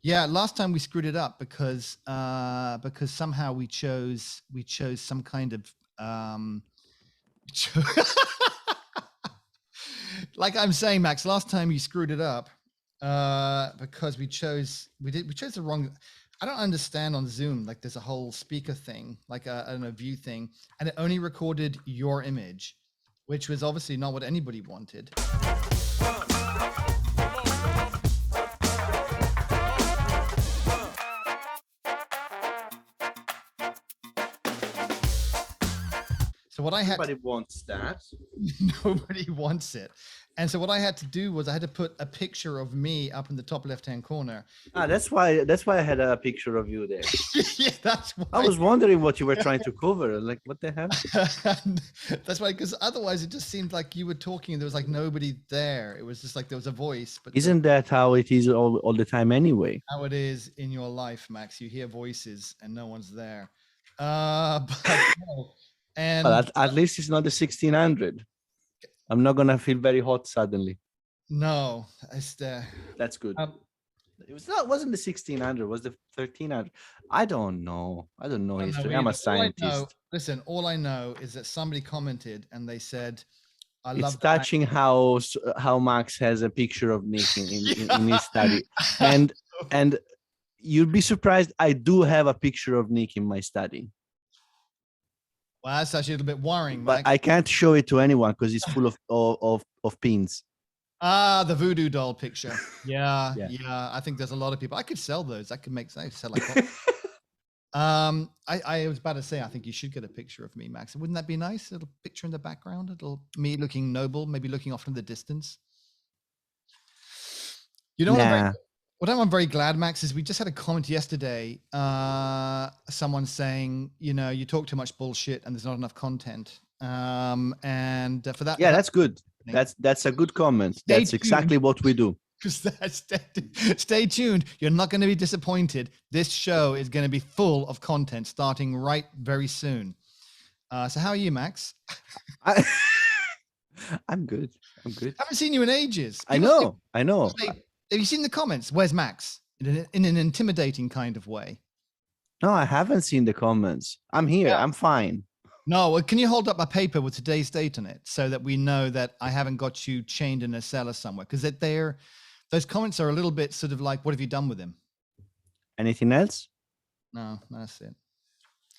Yeah, last time we screwed it up because somehow we chose some kind of like I'm saying, Max, last time you screwed it up because we chose the wrong. I don't understand on Zoom. Like there's a whole speaker thing, like a view thing, and it only recorded your image, which was obviously not what anybody wanted. So what I had, Nobody wants that. nobody wants it. And so what I had to do was I had to put a picture of me up in the top left-hand corner. That's why I had a picture of you there. Yeah, that's why. I was wondering what you were trying to cover. Like, what the hell? That's why, because otherwise it just seemed like you were talking and there was like nobody there. It was just like there was a voice. But Isn't that how it is all the time anyway? how it is in your life, Max? You hear voices and no one's there. But no. And Well, at least it's not the 1600. I'm not gonna feel very hot suddenly. no, it's That's good. It wasn't the 1600. It was the 1300. I don't know history. I'm a scientist. Listen, all I know is that somebody commented and they said, "I It's love touching how Max has a picture of Nick in his study, and you'd be surprised. I do have a picture of Nick in my study. Well, that's actually a little bit worrying, but Max. I can't show it to anyone because it's full of pins. Ah, the voodoo doll picture. Yeah, Yeah. yeah. I think there's a lot of people. I could sell those. I could sell like. I was about to say, I think you should get a picture of me, Max. Wouldn't that be nice? A little picture in the background, a little me looking noble, maybe looking off in the distance. You know what I'm very glad, Max, is we just had a comment yesterday. Someone saying, you know, you talk too much bullshit and there's not enough content. And for that, yeah, that's good. That's a good comment. That's exactly what we do. Stay tuned. You're not going to be disappointed. This show is going to be full of content starting right very soon. So how are you, Max? I'm good. I haven't seen you in ages. People I know. Have you seen the comments? Where's Max? In an intimidating kind of way. No, I haven't seen the comments. I'm here. Yeah. I'm fine. No, well, can you hold up a paper with today's date on it so that we know that I haven't got you chained in a cellar somewhere? Because those comments are a little bit sort of like, what have you done with him? Anything else? No, that's it.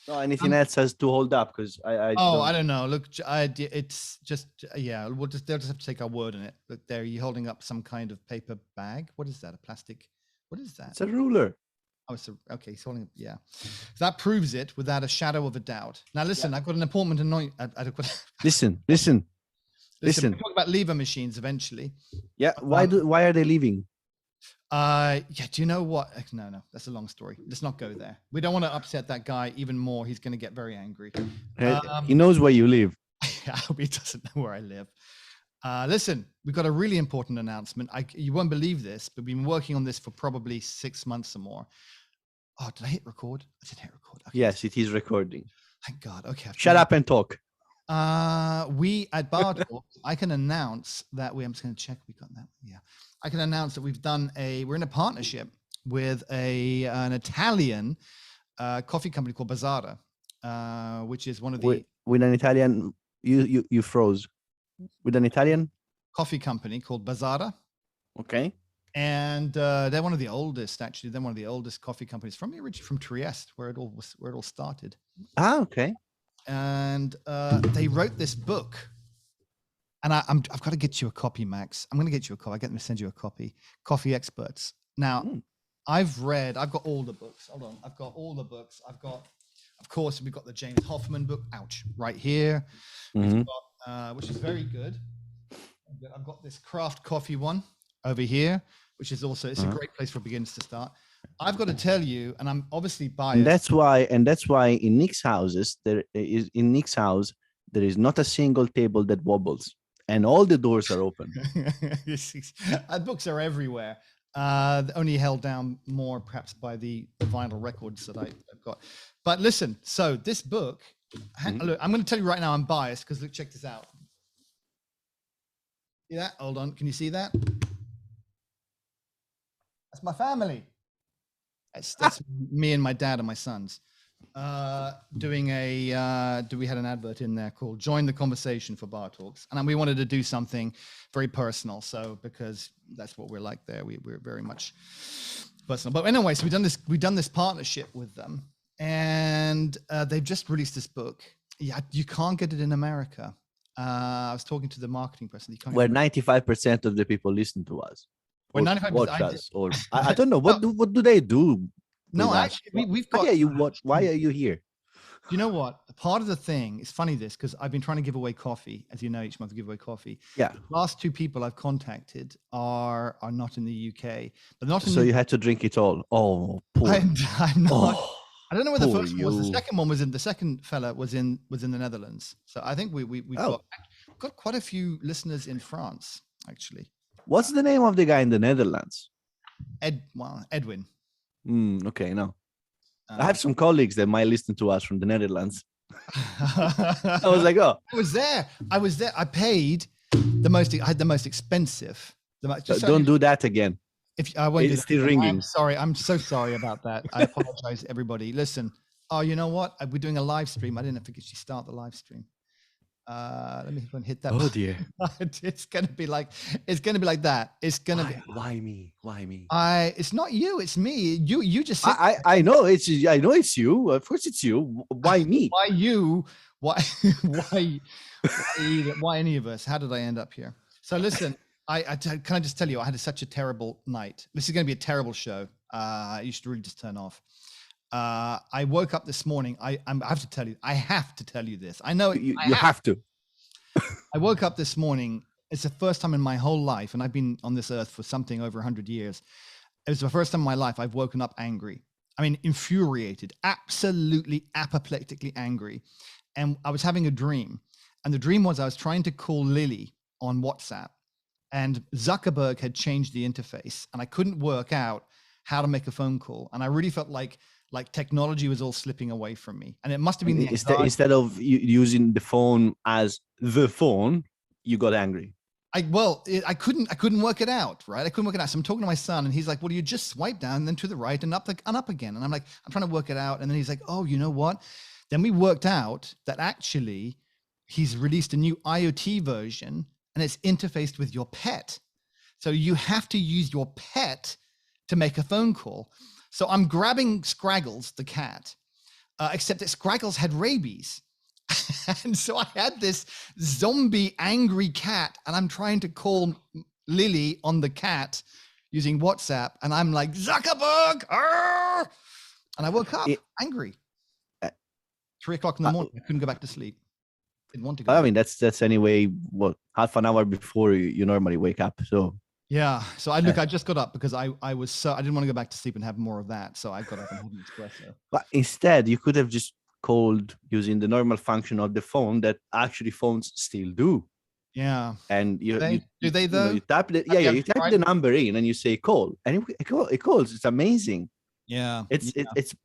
No, anything else has to hold up because I don't know. Look, it's just yeah. They'll just have to take our word on it. Look, there, you're holding up some kind of paper bag. What is that? A plastic? What is that? It's a ruler. Oh, okay. So yeah, so that proves it without a shadow of a doubt. Now listen, I've got an appointment tonight. Listen. We'll talk about lever machines eventually. Yeah. Why are they leaving? Yeah. Do you know what? No. That's a long story. Let's not go there. We don't want to upset that guy even more. He's going to get very angry. He knows where you live. I hope he doesn't know where I live. Listen, we've got a really important announcement. You won't believe this, but we've been working on this for probably 6 months or more. Oh, did I hit record? I did hit record. Okay. Yes, it is recording. Thank God. Okay. Shut up and talk. We at Bar Talk, I can announce that I'm just going to check we got that. Yeah. I can announce that we're in a partnership with an Italian coffee company called Bazzara, which is one of the with an Italian. You froze. With an Italian coffee company called Bazzara. Okay. And they're one of the oldest, actually. They're one of the oldest coffee companies originally from Trieste, where it all started. Ah, okay. And they wrote this book. And I've got to get you a copy, Max. I'm going to get you a copy. I get them to send you a copy. Coffee Experts. Now, I've got all the books. Hold on. I've got all the books. Of course, we've got the James Hoffman book. Ouch. Right here. We've got, which is very good. I've got this craft coffee one over here, which is also, it's a great place for beginners to start. I've got to tell you, and I'm obviously biased. And that's why in Nick's house, there is not a single table that wobbles. And all the doors are open. Books are everywhere. Only held down more perhaps by the vinyl records that I've got. But listen, so this book, look, I'm going to tell you right now, I'm biased because look, check this out. See that? Hold on. Can you see that? That's my family. That's me and my dad and my sons doing we had an advert in there called "Join the Conversation" for Bar Talks, and we wanted to do something very personal. So because that's what we're like there, we're very much personal. But anyway, so we've done this partnership with them, and they've just released this book. Yeah, you can't get it in America. I was talking to the marketing person. Where 95% of the people listen to us, or 95% watch us, or I don't know what do they do? No, actually, we've got. Why are you here? You know what? Part of the thing, it's funny this, because I've been trying to give away coffee, as you know, each month we give away coffee. Yeah. The last two people I've contacted are not in the UK, but not in. So you had to drink it all. Oh, poor. I'm not. Oh, I don't know where the first one was. The second one was in. The second fella was in the Netherlands. So I think we've got quite a few listeners in France, actually. What's the name of the guy in the Netherlands? Edwin. Okay, no. I have some colleagues that might listen to us from the Netherlands. I was like, oh. I was there. I paid I had the most expensive. Don't do that again. If I won't it's still ringing. I'm sorry. I'm so sorry about that. I apologize, everybody. Listen. Oh, you know what? We're doing a live stream. I didn't have to actually start the live stream. Let me hit that. Oh dear. It's gonna be like that. It's gonna be. Why me? It's not you. It's me. You just. I know it's you. Of course it's you. Why me? Why you? Why any of us? How did I end up here? So listen. Can I just tell you? I had such a terrible night. This is going to be a terrible show. You should really just turn off. I woke up this morning. I have to tell you. I have to tell you this. I know you have to. I woke up this morning. It's the first time in my whole life, and I've been on this earth for something over 100 years. It was the first time in my life I've woken up angry. I mean, infuriated, absolutely apoplectically angry. And I was having a dream. And the dream was I was trying to call Lily on WhatsApp. And Zuckerberg had changed the interface. And I couldn't work out how to make a phone call. And I really felt like technology was all slipping away from me. And it must have been instead of using the phone as the phone, you got angry. I couldn't work it out, right? I couldn't work it out. So I'm talking to my son, and he's like, "Well, you just swipe down, and then to the right, and up again." And I'm like, I'm trying to work it out, and then he's like, "Oh, you know what?" Then we worked out that actually he's released a new IoT version, and it's interfaced with your pet. So you have to use your pet to make a phone call. So I'm grabbing Scraggles, the cat, except that Scraggles had rabies. And so I had this zombie angry cat, and I'm trying to call Lily on the cat using WhatsApp, and I'm like, Zuckerberg! Arr! And I woke up angry. 3 o'clock in the morning. I couldn't go back to sleep. Didn't want to go. I mean, that's anyway, what, half an hour before you normally wake up. So yeah. So I just got up because I didn't want to go back to sleep and have more of that. So I got up and had an espresso. But instead, you could have just called using the normal function of the phone that actually phones still do. Yeah. And do they though? You tap the number in and you say call, and it calls. It's amazing. Yeah. It's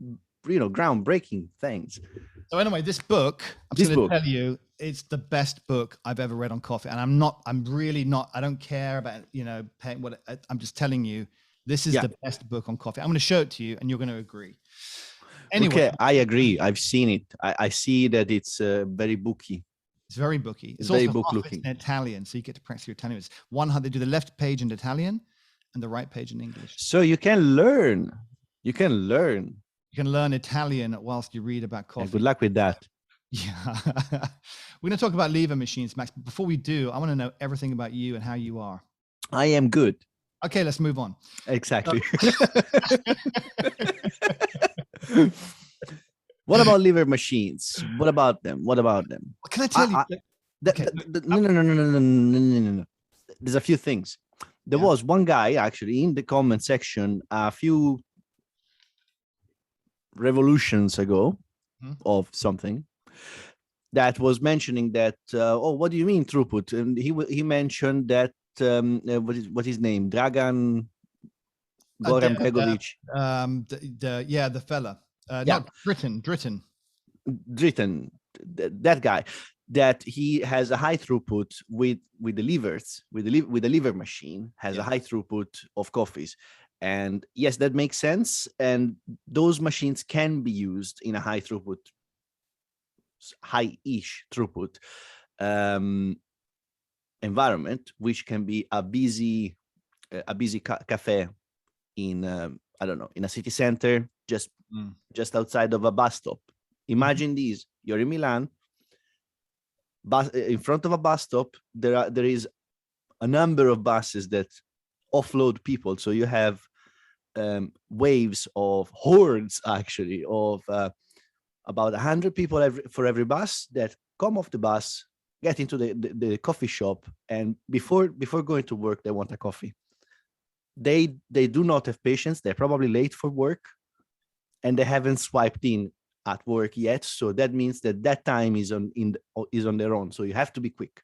groundbreaking things. So anyway, this book, I'm going to tell you, it's the best book I've ever read on coffee. And I'm really not, I don't care about, paying what, I'm just telling you, this is the best book on coffee. I'm going to show it to you and you're going to agree. Anyway. Okay, I agree. I've seen it. I see that it's very booky. It's very booky. It's very also book looking. In Italian, so you get to practice your Italian. They do the left page in Italian and the right page in English. So you can learn. You can learn Italian whilst you read about coffee. Yeah, good luck with that. Yeah. We're going to talk about lever machines, Max. But before we do, I want to know everything about you and how you are. I am good. Okay, let's move on. Exactly. What about lever machines? What about them? What can I tell you? No. There's a few things. There was one guy actually in the comment section a few revolutions ago of something that was mentioning that what do you mean throughput? And he mentioned that what his name, Goran Bregovic, the fella, not Dritten, that guy, that he has a high throughput with the levers, with the lever machine has a high throughput of coffees. And yes, that makes sense. And those machines can be used in a high-ish throughput environment, which can be a busy cafe in I don't know, in a city center, just outside of a bus stop. Imagine these: you're in Milan, in front of a bus stop. There is a number of buses that offload people, so you have waves of hordes, actually, of about 100 people for every bus that come off the bus, get into the coffee shop, and before going to work, they want a coffee. They do not have patience. They're probably late for work, and they haven't swiped in at work yet. So that means that time is on their own. So you have to be quick.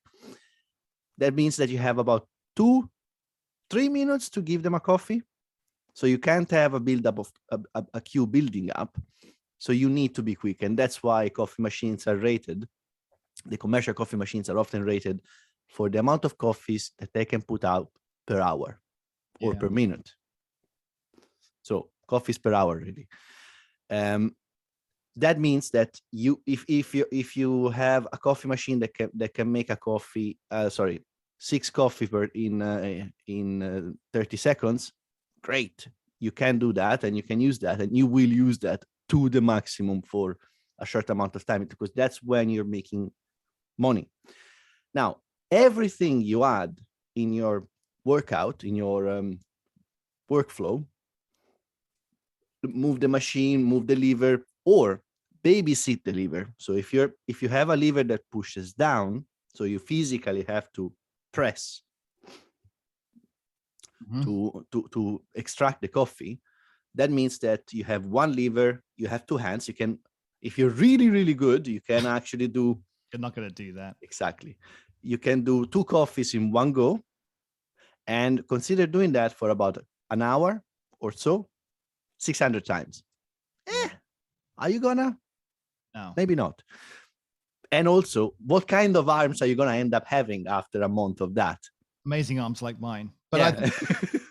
That means that you have about 2-3 minutes to give them a coffee. So you can't have a build-up of a queue building up. So you need to be quick. And that's why coffee machines are rated. The commercial coffee machines are often rated for the amount of coffees that they can put out per hour or per minute. So coffees per hour, really. That means that if you have a coffee machine that can make a coffee, 6 coffee in 30 seconds, great. You can do that, and you can use that, and you will use that to the maximum for a short amount of time, because that's when you're making money. Now, everything you add in your workout, in your workflow, move the machine, move the lever, or babysit the lever. So if you have a lever that pushes down, so you physically have to press to extract the coffee, that means that you have one lever, you have 2 hands. You can, if you're really, really good, you can actually do. You're not going to do that. Exactly. You can do 2 coffees in one go, and consider doing that for about an hour or so, 600 times. Are you gonna? No. Maybe not. And also, what kind of arms are you gonna end up having after a month of that? Amazing arms like mine. But yeah.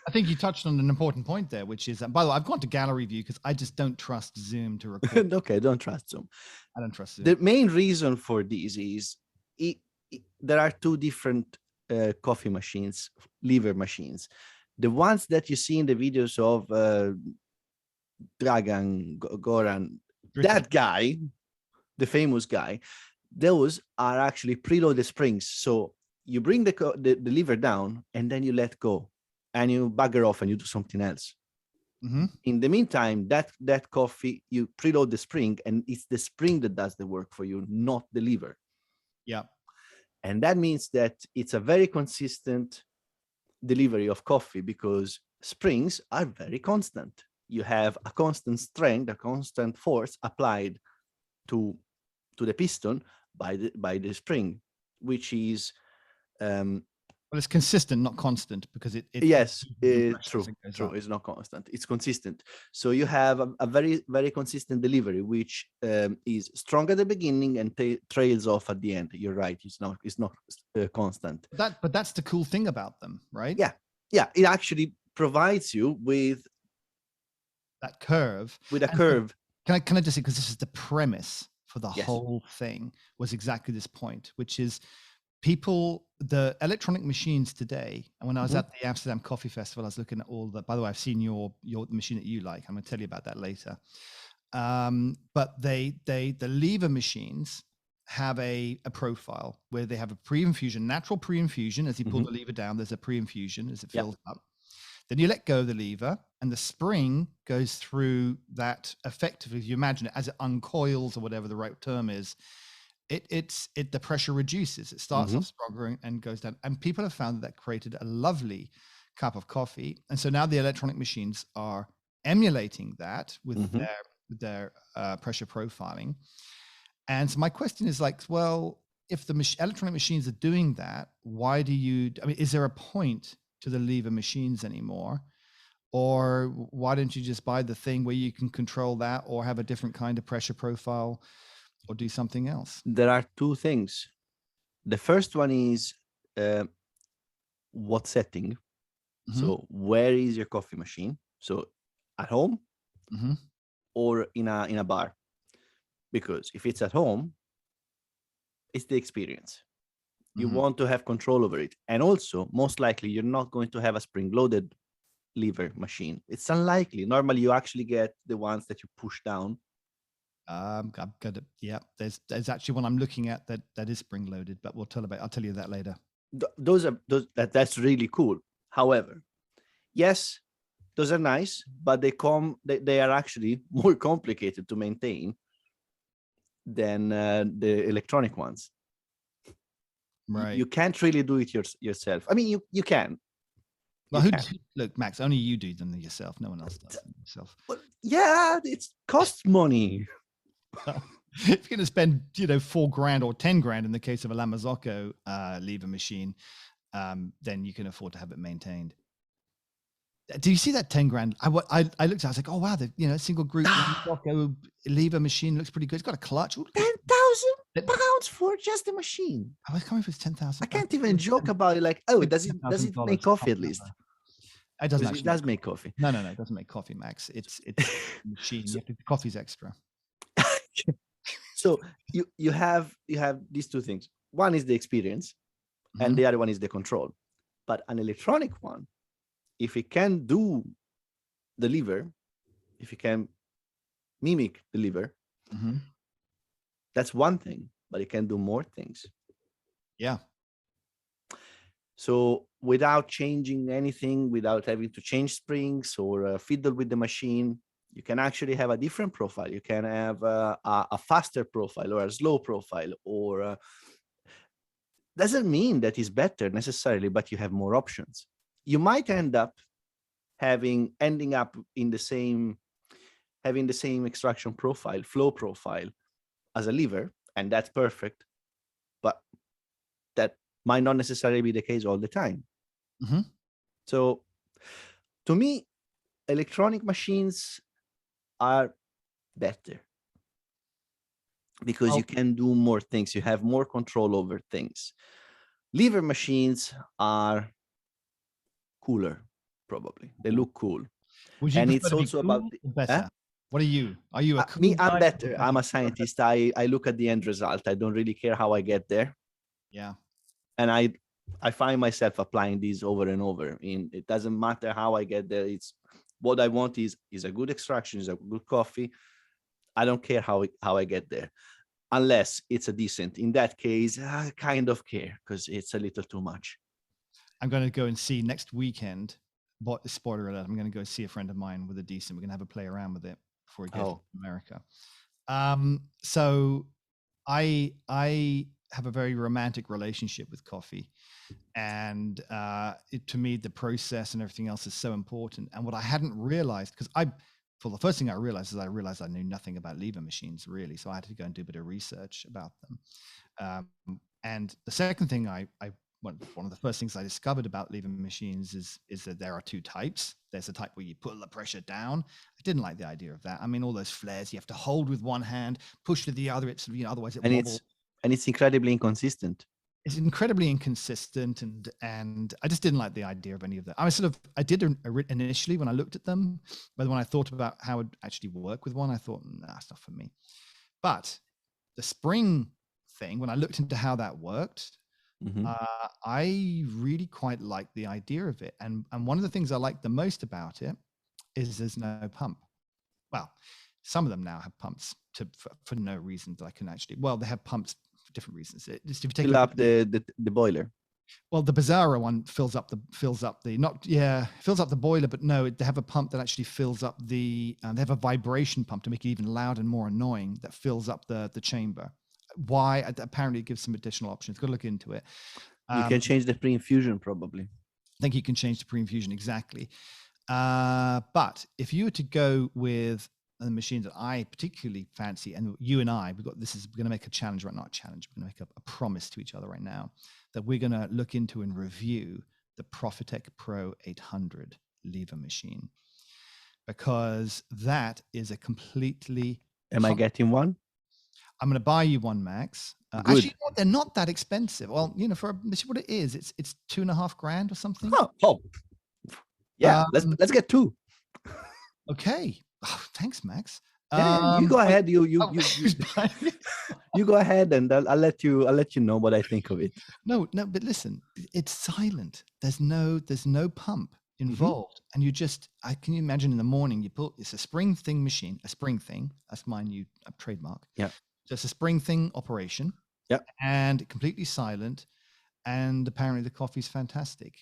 I think you touched on an important point there, which is, by the way, I've gone to gallery view because I just don't trust Zoom to record. Okay, don't trust Zoom. I don't trust Zoom. The main reason for this is there are 2 different coffee machines, lever machines. The ones that you see in the videos of Dragan, Goran, that guy, the famous guy, those are actually preloaded springs. So you bring the lever down, and then you let go, and you bugger off and you do something else. In the meantime, that coffee, you preload the spring, and it's the spring that does the work for you, not the lever. Yeah. And that means that it's a very consistent delivery of coffee, because springs are very constant. You have a constant strength, a constant force applied to the piston by the spring, which is well, it's consistent, not constant, because it yes, true. It's not constant. It's consistent. So you have a very, very consistent delivery, which is strong at the beginning and trails off at the end. You're right. It's not constant. But that's the cool thing about them, right? Yeah. It actually provides you with that curve. With a curve. Can I just say, because this is the premise for the whole thing, was exactly this point, which is the electronic machines today. And when I was at the Amsterdam Coffee Festival, I was looking at all the, by the way, I've seen your machine that you like. I'm going to tell you about that later. But the lever machines have a profile where they have a pre-infusion, natural pre-infusion. As you pull the lever down, there's a pre-infusion as it fills up. Then you let go of the lever, and the spring goes through that effectively. If you imagine it, as it uncoils, or whatever the right term is, the pressure reduces. It starts off stronger and goes down. And people have found that created a lovely cup of coffee. And so now the electronic machines are emulating that with their pressure profiling. And so my question is like, well, if the electronic machines are doing that, is there a point to the lever machines anymore? Or why don't you just buy the thing where you can control that, or have a different kind of pressure profile, or do something else? There are 2 things. The first one is what setting. So where is your coffee machine? So at home Mm-hmm. or in a bar. Because if it's at home, it's the experience. You Mm-hmm. want to have control over it. And also, most likely, you're not going to have a spring-loaded lever machine. It's unlikely. Normally, you actually get the ones that you push down. I've got it. Yeah, there's actually one I'm looking at that is spring loaded, but I'll tell you that later. That's really cool. However, yes, those are nice, but they are actually more complicated to maintain than the electronic ones. Right. You can't really do it yourself. I mean, you can. Well, look, Max, only you do them yourself. No one else does them yourself. Well, yeah, it costs money. If you're going to spend, $4,000 or 10 grand in the case of a Lamazocco lever machine, then you can afford to have it maintained. Do you see that 10 grand? I looked at it, I was like, oh, wow, the single group Lamazocco lever machine looks pretty good. It's got a clutch. 10,000 pounds for just the machine. I was coming for 10,000. I can't even joke about it. Like, oh, does it make coffee at least? It doesn't. It does make coffee. No, it doesn't make coffee, Max. It's a machine. Coffee's extra. So you have these two things. One is the experience, and the other one is the control. But an electronic one, if it can do the lever, if it can mimic the lever, that's one thing. But it can do more things. Yeah. So without changing anything, without having to change springs or fiddle with the machine, you can actually have a different profile. You can have a faster profile or a slow profile, or doesn't mean that it's better necessarily, but you have more options. You might end up having the same extraction profile, flow profile as a lever, and that's perfect. But that might not necessarily be the case all the time. So to me, electronic machines are better because you can do more things. You have more control over things. Lever machines are cooler, probably. They look cool. And it's also about better. What are you? Are you a cool me? I'm better. I'm a scientist. I look at the end result. I don't really care how I get there. Yeah. And I find myself applying these over and over. It doesn't matter how I get there. It's what I want is a good extraction, is a good coffee. I don't care how I get there, unless it's a decent. In that case, I kind of care because it's a little too much. I'm going to go and see next weekend. Spoiler alert! I'm going to go see a friend of mine with a decent. We're going to have a play around with it before we go to America. So I have a very romantic relationship with coffee, and to me the process and everything else is so important. And what I hadn't realized, because the first thing I realized I knew nothing about lever machines really, so I had to go and do a bit of research about them. And the second thing one of the first things I discovered about lever machines is that there are two types. There's a type where you put the pressure down. I didn't like the idea of that. I mean, all those flares, you have to hold with one hand, push with the other. It's otherwise it wobbles. And it's incredibly inconsistent. It's incredibly inconsistent, and I just didn't like the idea of any of that. I did initially when I looked at them, but when I thought about how it would actually work with one, I thought, nah, that's not for me. But the spring thing, when I looked into how that worked, I really quite liked the idea of it. And one of the things I like the most about it is there's no pump. Well, some of them now have pumps for no reason that I can actually. Well, they have pumps for different reasons. Just if you take fill up the boiler. Well, the Bazzara one fills up the boiler, but no, they have a pump that actually fills up they have a vibration pump to make it even louder and more annoying that fills up the chamber. Why? Apparently it gives some additional options. Go look into it. You can change the pre-infusion probably. I think you can change the pre-infusion exactly. But if you were to go with the machines that I particularly fancy, and you and I, we're going to make a challenge, right? Not a challenge. We're going to make a promise to each other right now that we're going to look into and review the Profitec Pro 800 lever machine, because that is a completely. Am I getting one? I'm going to buy you one, Max. Actually, they're not that expensive. Well, this is what it is. It's $2,500 or something. Oh. Yeah. Let's get two. Okay. Oh, thanks, Max. Yeah, you go ahead. You Oh, you go ahead, and I'll let you know what I think of it. no, but listen, it's silent. There's no pump involved, and can you imagine in the morning it's a spring thing machine, a spring thing. That's my new trademark. Yeah. So it's a spring thing operation. Yeah. And completely silent, and apparently the coffee's fantastic.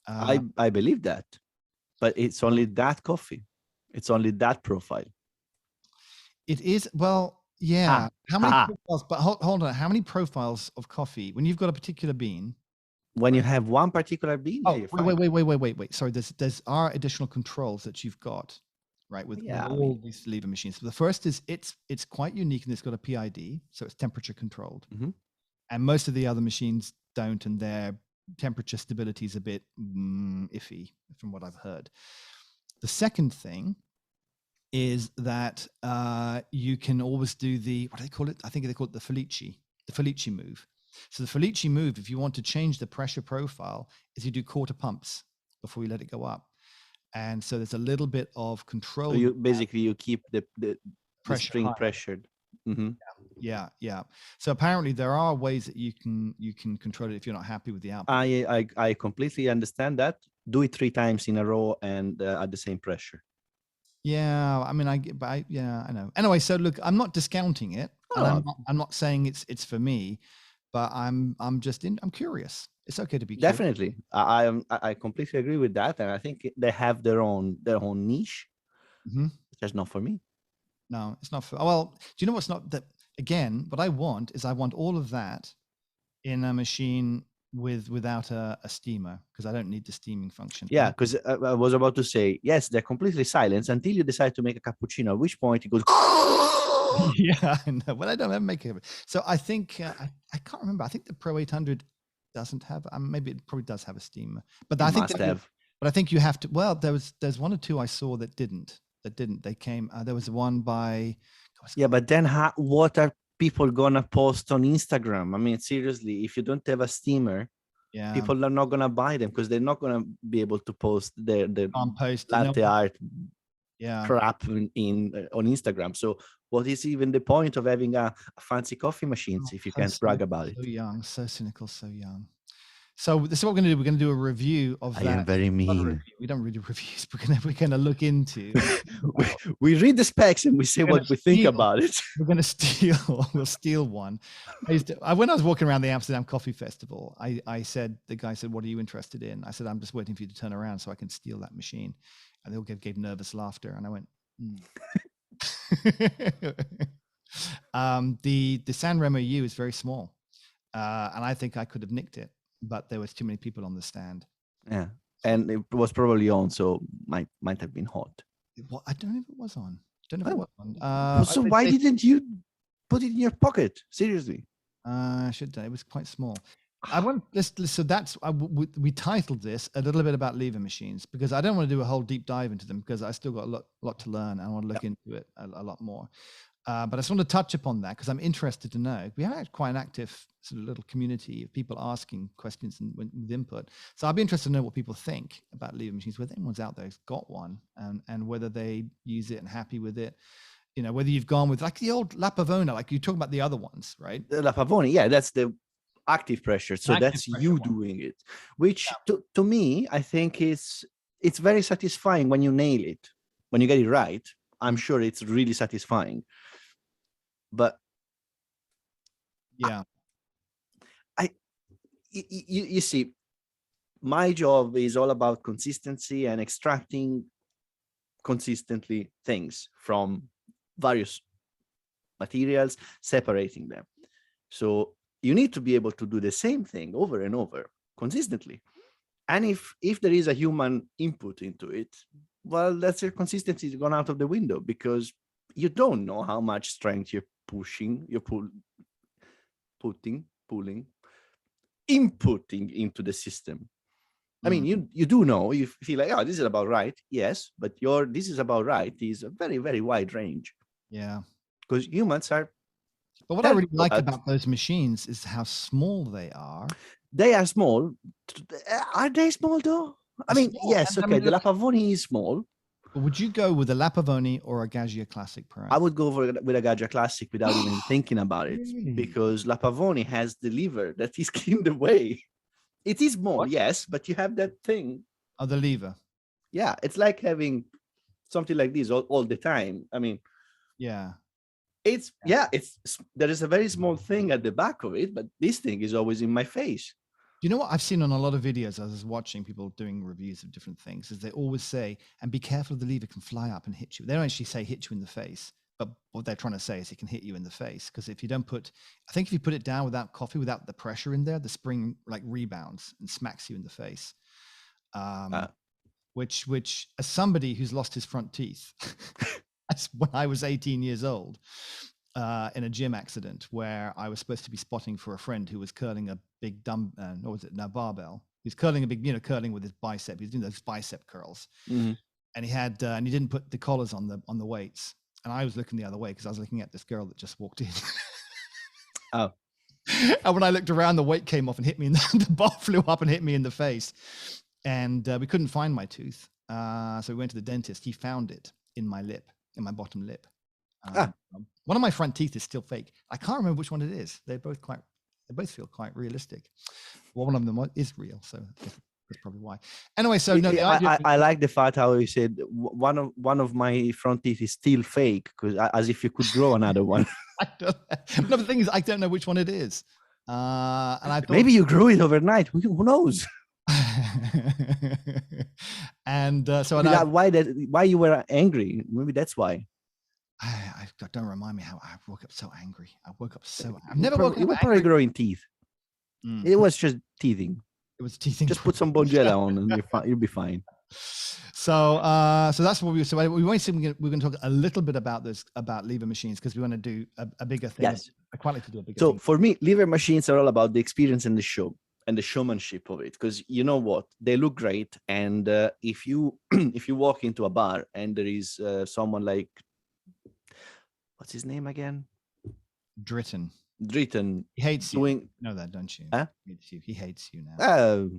I believe that, but it's only that coffee. It's only that profile. It is, well, yeah. How many profiles? But hold on. How many profiles of coffee when you've got a particular bean? When you have one particular bean, oh, wait. Sorry, there's are additional controls that you've got, right? With all these lever machines. So the first is it's quite unique, and it's got a PID, so it's temperature controlled. And most of the other machines don't, and their temperature stability is a bit iffy from what I've heard. The second thing is that you can always do what do they call it? I think they call it the Felici move. So the Felici move, if you want to change the pressure profile, is you do quarter pumps before you let it go up. And so there's a little bit of control. So you keep the string pressured. Yeah. So apparently there are ways that you can control it if you're not happy with the output. I completely understand that. Do it 3 times in a row and at the same pressure. Yeah, I mean, I know. Anyway, so look, I'm not discounting it. And I'm not saying it's for me, but I'm curious. It's okay to be curious. Definitely. I completely agree with that, and I think they have their own niche. Just not for me. No, it's not for. Well, do you know what's not that? Again, what I want all of that in a machine without a steamer, because I don't need the steaming function. Yeah, because I was about to say, yes, they're completely silent until you decide to make a cappuccino, at which point it goes. Yeah, I know. Well, I don't make it. So I think I can't remember. I think the Pro 800 doesn't have. Maybe it probably does have a steamer, but I think But I think you have to. Well, there's 1 or 2 I saw that didn't. They came. There was one by. Yeah, but then what are people gonna post on Instagram? I mean, seriously, if you don't have a steamer, people are not gonna buy them because they're not gonna be able to post their latte art crap on Instagram. So what is even the point of having a fancy coffee machine if you can't brag about it? So young, so cynical, so young. So this is what we're going to do. We're going to do a review of that. I am very mean. We don't read reviews. We're going to look into. we read the specs and we say what we think about it. We're going to steal. We'll steal one. When I was walking around the Amsterdam Coffee Festival, the guy said, "What are you interested in?" I said, "I'm just waiting for you to turn around so I can steal that machine." And they all gave nervous laughter, and I went. The San Remo U is very small, and I think I could have nicked it. But there was too many people on the stand. Yeah, and it was probably on, so might have been hot. I don't know if it was on. So why didn't you put it in your pocket? Seriously. I should have. It was quite small. So that's we titled this a little bit about lever machines because I don't want to do a whole deep dive into them because I still got a lot to learn and I want to look into it a lot more. But I just want to touch upon that because I'm interested to know. We have quite an active sort of little community of people asking questions and with input. So I'd be interested to know what people think about lever machines, whether anyone's out there who's got one and whether they use it and happy with it. You know, whether you've gone with like the old La Pavona, like you talk about the other ones, right? The La Pavona, yeah, that's the active pressure. So that's you doing it, which to me, I think it's very satisfying when you nail it, when you get it right. I'm sure it's really satisfying. But yeah, you see, my job is all about consistency and extracting consistently things from various materials, separating them. So you need to be able to do the same thing over and over consistently. And if there is a human input into it, well, that's your consistency gone out of the window because you don't know how much strength you're pushing, pulling, inputting into the system. I mean, you do know, you feel like, oh, this is about right. Yes, but this is about right is a very, very wide range. Yeah. Because humans are. But what I really like about those machines is how small they are. They are small. Are they small though? I mean, yes, okay. The La Pavoni is small. But would you go with a Lapavoni or a Gaggia Classic, perhaps? I would go with a Gaggia Classic without even thinking about it, Really? because Lapavoni has the lever that is in the way. It is small, What? yes, but you have that thing. Oh, the lever. Yeah, it's like having something like this all the time. I mean, yeah, it's there is a very small thing at the back of it, but this thing is always in my face. Do you know what I've seen on a lot of videos? I was watching people doing reviews of different things. Is they always say, "And be careful, the lever can fly up and hit you." They don't actually say hit you in the face, but what they're trying to say is it can hit you in the face, because if you don't put, I think if you put it down without coffee, without the pressure in there, the spring like rebounds and smacks you in the face. Which as somebody who's lost his front teeth, that's when I was 18 years old, in a gym accident where I was supposed to be spotting for a friend who was curling a big barbell. He was curling a big, curling with his bicep. He was doing those bicep curls, and he had, and he didn't put the collars on the weights. And I was looking the other way because I was looking at this girl that just walked in. Oh. And when I looked around, the weight came off and hit me, and the bar flew up and hit me in the face. And we couldn't find my tooth, so we went to the dentist. He found it in my lip, in my bottom lip. One of my front teeth is still fake. I can't remember which one it is. They both feel quite realistic. Well, one of them is real, so that's probably why. Anyway, so no, I like the fact how you said one of my front teeth is still fake, because as if you could grow another one. No, the thing is, I don't know which one it is. And I thought, maybe you grew it overnight. Who knows? And so why you were angry? Maybe that's why. I don't remind me how I woke up so angry. I've never woken up. You were probably growing teeth. It was just teething. It was teething. Just put some Bonjela on and you'll be fine. So that's what we're going to talk a little bit about lever machines, because we want to do a bigger thing. Yes. I quite like to do a bigger thing. So for me, lever machines are all about the experience and the show and the showmanship of it, because you know what, they look great. And if you walk into a bar and there is someone like, what's his name again? Dritten. He hates you. You know that, don't you? Huh? He hates you now.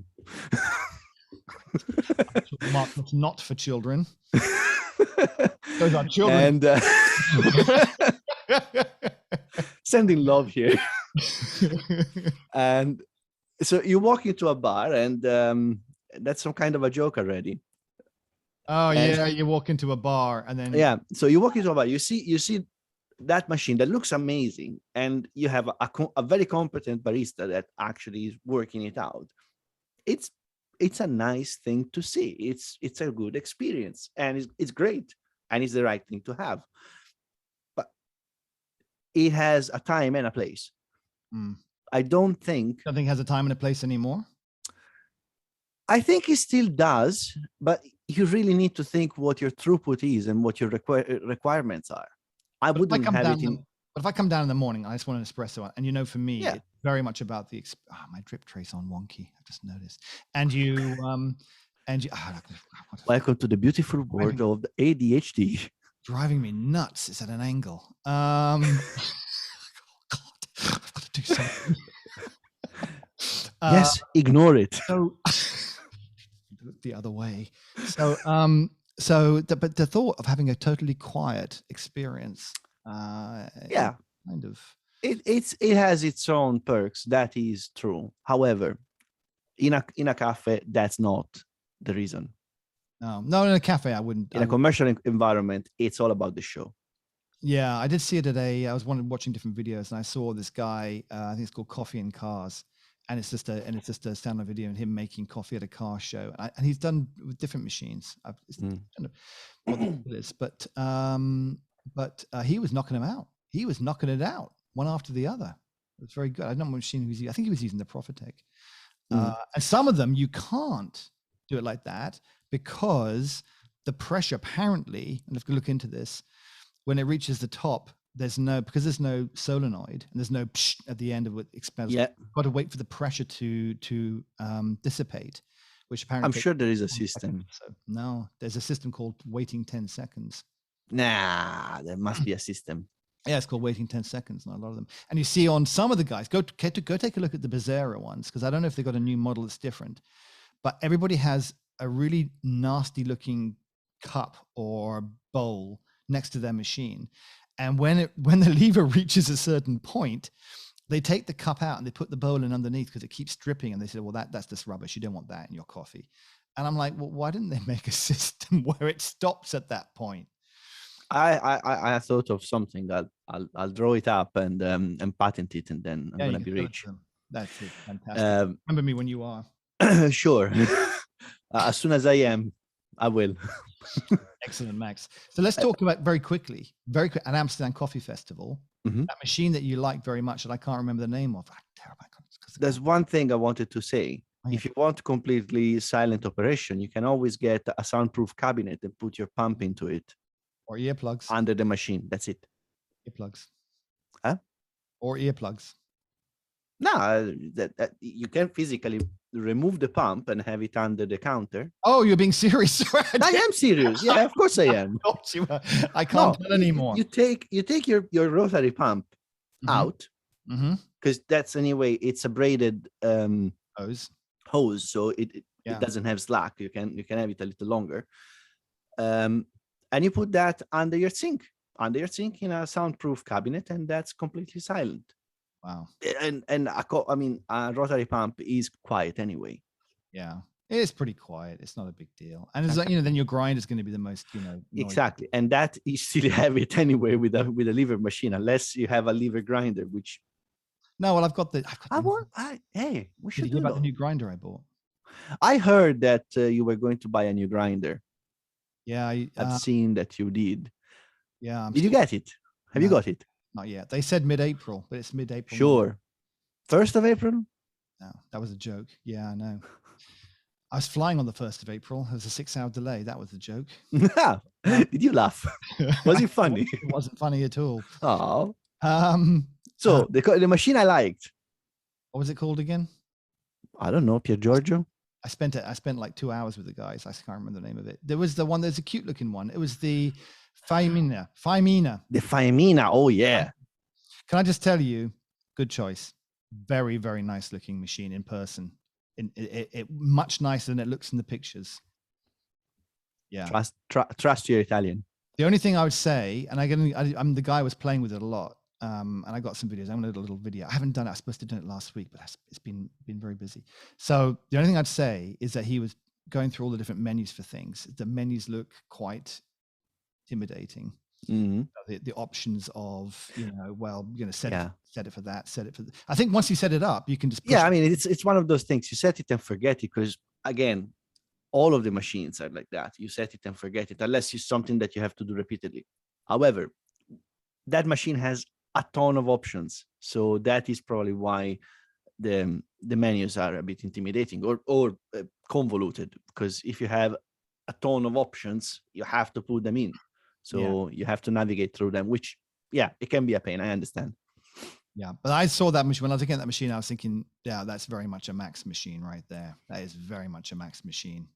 Mark, it's not for children. Those are children. And sending love here. And so you walk into a bar, and that's some kind of a joke already. Oh, yeah, you walk into a bar and then... Yeah, so you walk into a bar, you see that machine that looks amazing, and you have a very competent barista that actually is working it out. It's a nice thing to see. It's a good experience, and it's great, and it's the right thing to have. But it has a time and a place. I don't think... Nothing has a time and a place anymore? I think it still does, but you really need to think what your throughput is and what your requirements are. I wouldn't have it in... But if I come down in the morning, I just want an espresso. And for me, it's very much about the... my drip tray's on wonky. I've just noticed. And you... Welcome to the beautiful world of the ADHD. Driving me nuts. It's at an angle. Oh, God, I've got to do something. Yes, ignore it. So... the other way. So but the thought of having a totally quiet experience, kind of, it has its own perks. That is true. However, in a cafe, that's not the reason. No, in a cafe, I wouldn't. In a commercial environment, it's all about the show. Yeah, I did see it today. I was watching different videos, and I saw this guy. I think it's called Coffee and Cars. And it's just a standard video of him making coffee at a car show, and he's done with different machines. But he was knocking them out. He was knocking it out one after the other. It was very good. I don't know what machine he was using. I think he was using the Profitec. And some of them you can't do it like that because the pressure apparently, and if you look into this, when it reaches the top, there's no solenoid and there's no psh at the end of what expels. Yeah, you've got to wait for the pressure to dissipate, which apparently I'm sure there is a system. So no, there's a system called waiting 10 seconds. Nah, there must be a system. Yeah, it's called waiting 10 seconds, and a lot of them. And you see on some of the guys, go take a look at the Bazzara ones, because I don't know if they've got a new model that's different, but everybody has a really nasty looking cup or bowl next to their machine. And when the lever reaches a certain point, they take the cup out and they put the bowl in underneath because it keeps dripping. And they said, well, that's just rubbish. You don't want that in your coffee. And I'm like, well, why didn't they make a system where it stops at that point? I thought of something that I'll draw it up and patent it, and then I'm gonna be rich. That's it. Fantastic. Remember me when you are. Sure. As soon as I am, I will. Excellent, Max. So let's talk about very quick at Amsterdam Coffee Festival. That machine that you like very much that I can't remember the name of. There's one thing I wanted to say. If you want completely silent operation, you can always get a soundproof cabinet and put your pump into it. Or earplugs. Under the machine. That's it. Earplugs. Huh? Or earplugs. No, that you can physically remove the pump and have it under the counter. Oh, you're being serious? I am serious. Yeah, of course I am. I can't tell anymore. You take your rotary pump out because that's anyway. It's a braided hose, so it doesn't have slack. You can have it a little longer. And you put that under your sink in a soundproof cabinet, and that's completely silent. Wow. And a rotary pump is quiet anyway. Yeah, it is pretty quiet. It's not a big deal. And it's like, then your grind is going to be the most, noisy. Exactly. And that you still have it anyway with a lever machine, unless you have a lever grinder, which. No, well, we should hear about the new grinder I bought. I heard that you were going to buy a new grinder. Yeah. I've seen that you did. Yeah. Did you get it? Have you got it? Not yet. They said mid-April, but it's mid-April. Sure. 1st of April? No, that was a joke. Yeah, I know. I was flying on the 1st of April. There was a 6-hour delay. That was the joke. Did you laugh? Was it funny? It wasn't funny at all. Oh. So the machine I liked. What was it called again? I don't know. Pier Giorgio? I spent like 2 hours with the guys. I can't remember the name of it. There was the one, there's a cute looking one. It was the Faimina. The Faimina. Oh, yeah. Can I just tell you, good choice. Very, very nice looking machine in person. It much nicer than it looks in the pictures. Yeah. Trust your Italian. The only thing I would say, and I'm the guy was playing with it a lot. And I got some videos. I'm going to do a little video. I haven't done it. I was supposed to do it last week, but it's been very busy. So the only thing I'd say is that he was going through all the different menus for things. The menus look quite intimidating. The options of, well, you're going to set it for that, set it for. I think once you set it up, you can just. Yeah, I mean, it's one of those things. You set it and forget it, because again, all of the machines are like that. You set it and forget it, unless it's something that you have to do repeatedly. However, that machine has a ton of options, so that is probably why the menus are a bit intimidating or convoluted, because if you have a ton of options, you have to put them in, so you have to navigate through them, which it can be a pain. I understand. But I saw that machine when I was looking at that machine. I was thinking, that's very much a Max machine right there. That is very much a Max machine.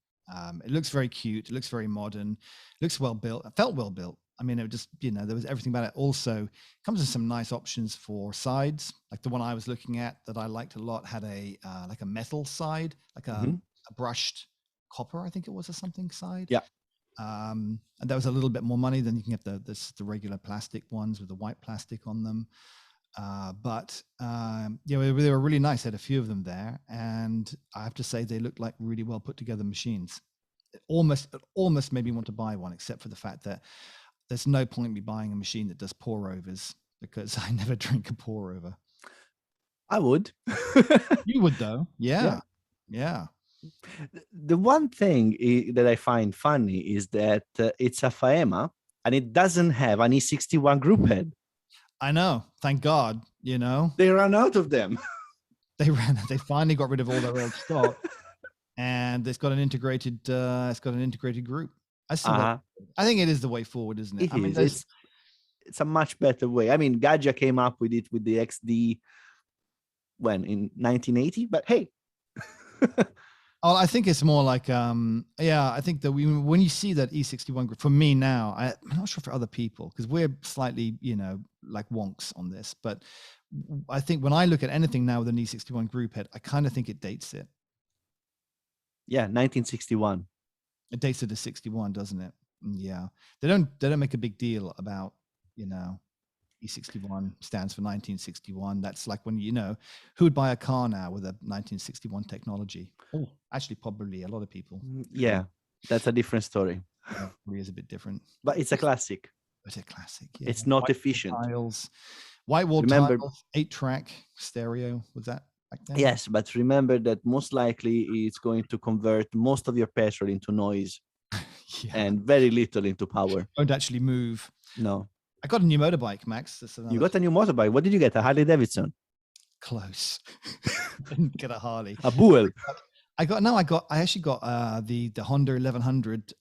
It looks very cute. It looks very modern. It looks well built. It felt well built. I mean, it just, there was everything about it. Also, it comes with some nice options for sides. Like the one I was looking at that I liked a lot had a like a metal side, like a brushed copper, I think it was, or something side. Yeah. And that was a little bit more money than you can get the regular plastic ones with the white plastic on them. But they were really nice. I had a few of them there, and I have to say they looked like really well put together machines. It almost made me want to buy one, except for the fact that there's no point in me buying a machine that does pour overs, because I never drink a pour over. I would. You would though. Yeah. The one thing that I find funny is that it's a Faema and it doesn't have an E61 group head. I know. Thank God. They ran out of them. They finally got rid of all their old stock, and it's got an integrated group. I think it is the way forward, isn't it? It's a much better way. I mean, Gaggia came up with it with the XD in 1980, but hey. Oh, I think it's more like, I think that when you see that E61 group, for me now, I'm not sure for other people, because we're slightly, like wonks on this, but I think when I look at anything now with an E61 group head, I kind of think it dates it. Yeah, 1961. It dates it to 61, doesn't it? Yeah, they don't make a big deal about, E61 stands for 1961. That's like when, who would buy a car now with a 1961 technology? Oh, actually, probably a lot of people. Yeah, that's a different story. Yeah, it is a bit different. But it's a classic. It's a classic. Yeah. It's not efficient. White wall Remember, tiles, 8-track stereo. Was that back then? Yes, but remember that most likely it's going to convert most of your petrol into noise and very little into power. Won't actually move. No. I got a new motorbike, Max. You got a new motorbike. What did you get? A Harley Davidson? Close. Didn't get a Harley. A Buell. I actually got the Honda 1100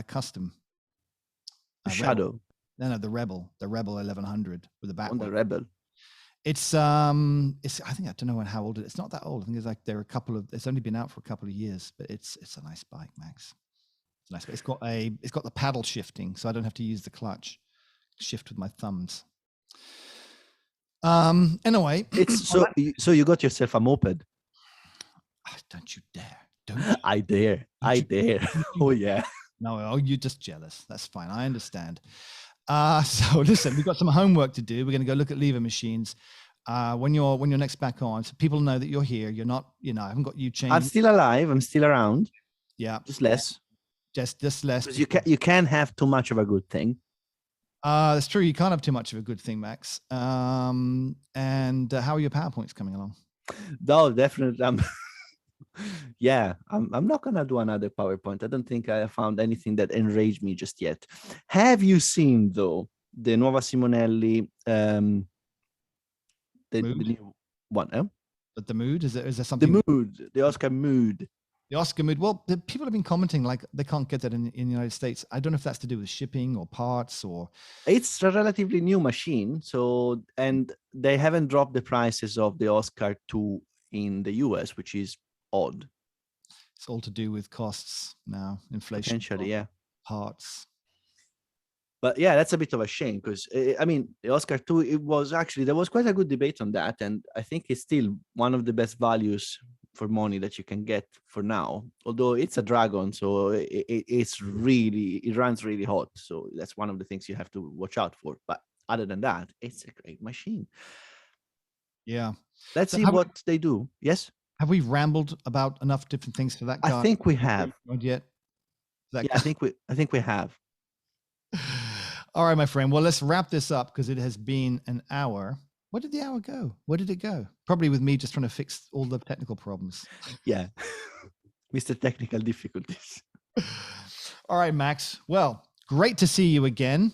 custom. Shadow. No, the Rebel 1100 with the back. On the Rebel. It's I think, I don't know how old it is. It's not that old. I think it's like it's only been out for a couple of years, but it's a nice bike, Max. It's nice. It's got the paddle shifting, so I don't have to use the clutch. Shift with my thumbs. Anyway, it's so you got yourself a moped. Don't you dare. Don't you? I dare. Oh yeah. No, you're just jealous. That's fine. I understand. So listen, we've got some homework to do. We're going to go look at lever machines. When you're next back on, so people know that you're here. You're not, I haven't got you changed. I'm still alive. I'm still around. Yeah. Just less. Just less. Because you can't have too much of a good thing. That's true. You can't have too much of a good thing, Max. And how are your PowerPoints coming along? No, definitely. I'm not gonna do another PowerPoint. I don't think I found anything that enraged me just yet. Have you seen though the Nuova Simonelli, the new one? But the mood is there something? The Oscar mood. The Oscar mood. Well, the people have been commenting like they can't get that in the United States. I don't know if that's to do with shipping or parts or. It's a relatively new machine, and they haven't dropped the prices of the Oscar 2 in the US, which is odd. It's all to do with costs now, inflation. Potentially, yeah. Parts. But yeah, that's a bit of a shame because the Oscar 2, there was quite a good debate on that, and I think it's still one of the best values for money that you can get for now. Although it's a Dragon, so it runs really hot, so that's one of the things you have to watch out for. But other than that, it's a great machine. Yeah. Let's see what they do. Yes. Have we rambled about enough different things for that guy? I think we have. Not yet. I think we have. All right, my friend. Well, let's wrap this up because it has been an hour. Where did the hour go? Where did it go? Probably with me just trying to fix all the technical problems. Yeah. Mr. Technical difficulties. All right, Max. Well, great to see you again.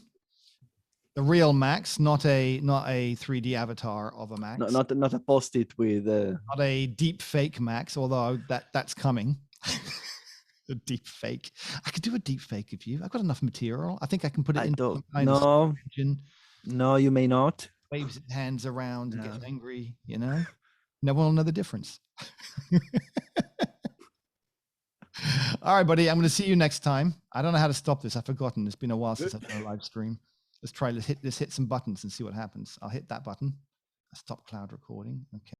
The real Max, not a 3D avatar of a Max. Not a post-it with not a deep fake Max, although that's coming. A deep fake. I could do a deep fake of you. I've got enough material. I think I can put it into some kind of engine. No, you may not. Waves his hands around and gets angry, No one will know the difference. All right, buddy. I'm going to see you next time. I don't know how to stop this. I've forgotten. It's been a while since I've done a live stream. Let's hit some buttons and see what happens. I'll hit that button. Stop cloud recording. Okay.